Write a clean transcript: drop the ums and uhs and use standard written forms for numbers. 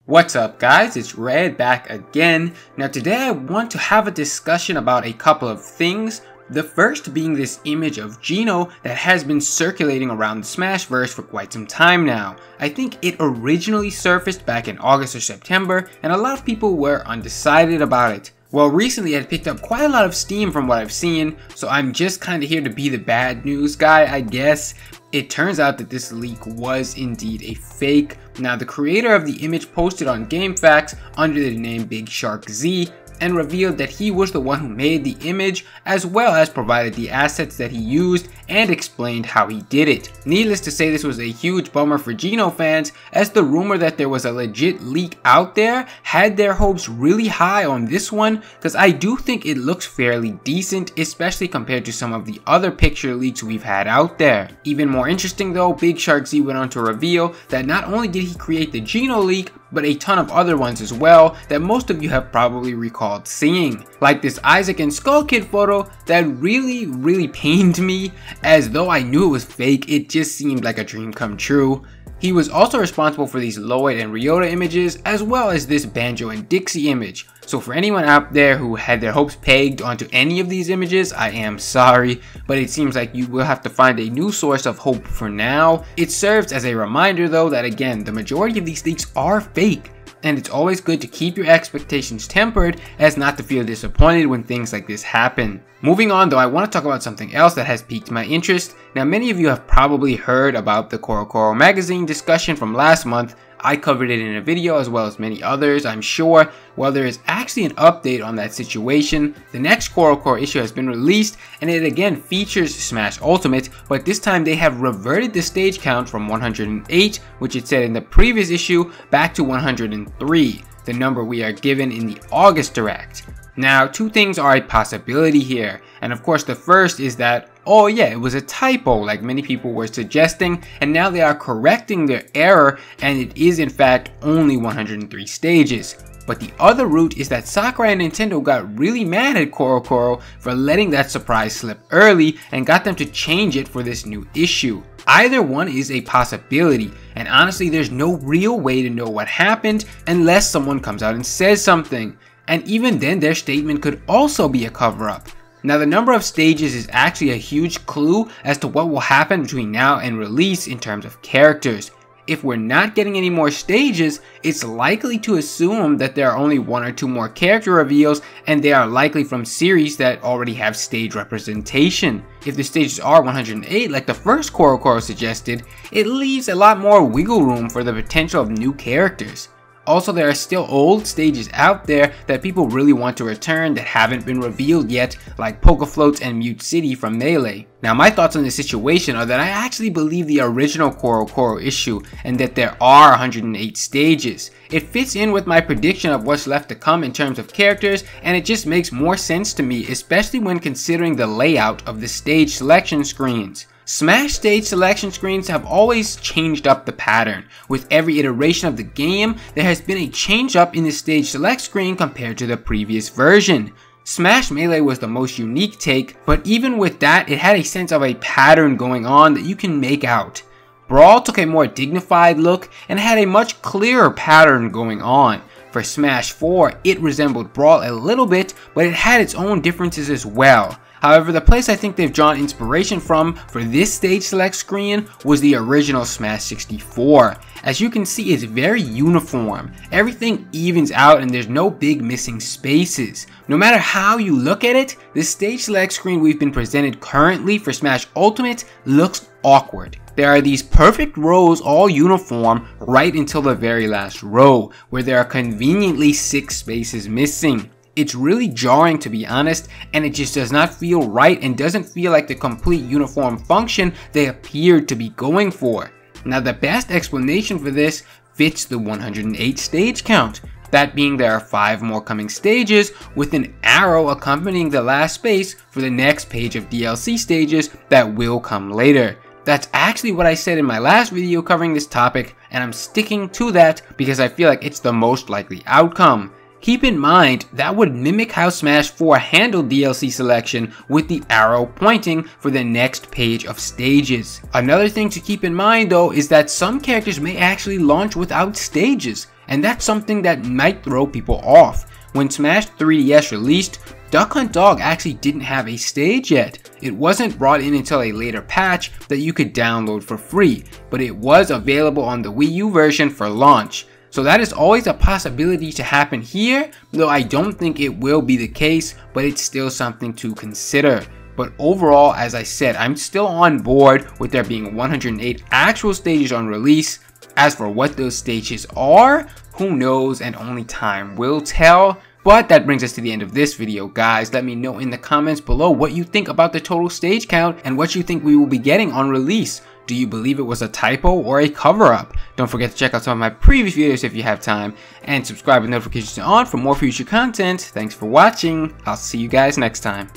What's up guys, it's Red back again. Now today I want to have a discussion about a couple of things. The first being this image of Geno that has been circulating around the Smashverse for quite some time now. I think it originally surfaced back in August or September and a lot of people were undecided about it. Well, recently it picked up quite a lot of steam from what I've seen, so I'm just kinda here to be the bad news guy, I guess. It turns out that this leak was indeed a fake. Now the creator of the image posted on GameFAQs under the name Big Shark Z and revealed that he was the one who made the image as well as provided the assets that he used and explained how he did it. Needless to say, this was a huge bummer for Geno fans, as the rumor that there was a legit leak out there had their hopes really high on this one, because I do think it looks fairly decent, especially compared to some of the other picture leaks we've had out there. Even more interesting though, Big Shark Z went on to reveal that not only did he create the Geno leak, but a ton of other ones as well that most of you have probably recalled seeing. Like this Isaac and Skull Kid photo that really pained me, as though I knew it was fake, it just seemed like a dream come true. He was also responsible for these Lloyd and Ryota images, as well as this Banjo and Dixie image. So for anyone out there who had their hopes pegged onto any of these images, I am sorry, but it seems like you will have to find a new source of hope for now. It serves as a reminder though that again, the majority of these leaks are fake, and it's always good to keep your expectations tempered as not to feel disappointed when things like this happen. Moving on though, I want to talk about something else that has piqued my interest. Now many of you have probably heard about the CoroCoro magazine discussion from last month. I covered it in a video as well as many others, I'm sure. Well, there is actually an update on that situation. The next CoroCoro issue has been released and it again features Smash Ultimate, but this time they have reverted the stage count from 108, which it said in the previous issue, back to 103, the number we are given in the August Direct. Now, two things are a possibility here, and of course the first is that, oh yeah, it was a typo like many people were suggesting, and now they are correcting their error and it is in fact only 103 stages. But the other route is that Sakurai and Nintendo got really mad at CoroCoro for letting that surprise slip early and got them to change it for this new issue. Either one is a possibility, and honestly there's no real way to know what happened unless someone comes out and says something. And even then their statement could also be a cover-up. Now the number of stages is actually a huge clue as to what will happen between now and release in terms of characters. If we're not getting any more stages, it's likely to assume that there are only one or two more character reveals, and they are likely from series that already have stage representation. If the stages are 108 like the first CoroCoro suggested, it leaves a lot more wiggle room for the potential of new characters. Also, there are still old stages out there that people really want to return that haven't been revealed yet, like Pokefloats and Mute City from Melee. Now my thoughts on this situation are that I actually believe the original CoroCoro issue and that there are 108 stages. It fits in with my prediction of what's left to come in terms of characters, and it just makes more sense to me, especially when considering the layout of the stage selection screens. Smash stage selection screens have always changed up the pattern. With every iteration of the game, there has been a change up in the stage select screen compared to the previous version. Smash Melee was the most unique take, but even with that, it had a sense of a pattern going on that you can make out. Brawl took a more dignified look and had a much clearer pattern going on. For Smash 4, it resembled Brawl a little bit, but it had its own differences as well. However, the place I think they've drawn inspiration from for this stage select screen was the original Smash 64. As you can see, it's very uniform. Everything evens out and there's no big missing spaces. No matter how you look at it, the stage select screen we've been presented currently for Smash Ultimate looks awkward. There are these perfect rows all uniform right until the very last row, where there are conveniently 6 spaces missing. It's really jarring to be honest, and it just does not feel right and doesn't feel like the complete uniform function they appeared to be going for. Now the best explanation for this fits the 108 stage count. That being there are 5 more coming stages with an arrow accompanying the last space for the next page of DLC stages that will come later. That's actually what I said in my last video covering this topic, and I'm sticking to that because I feel like it's the most likely outcome. Keep in mind, that would mimic how Smash 4 handled DLC selection with the arrow pointing for the next page of stages. Another thing to keep in mind though is that some characters may actually launch without stages, and that's something that might throw people off. When Smash 3DS released, Duck Hunt Dog actually didn't have a stage yet. It wasn't brought in until a later patch that you could download for free, but it was available on the Wii U version for launch. So that is always a possibility to happen here, though I don't think it will be the case, but it's still something to consider. But overall, as I said, I'm still on board with there being 108 actual stages on release. As for what those stages are, who knows, and only time will tell. But that brings us to the end of this video, guys. Let me know in the comments below what you think about the total stage count and what you think we will be getting on release. Do you believe it was a typo or a cover-up? Don't forget to check out some of my previous videos if you have time, and subscribe with notifications on for more future content. Thanks for watching. I'll see you guys next time.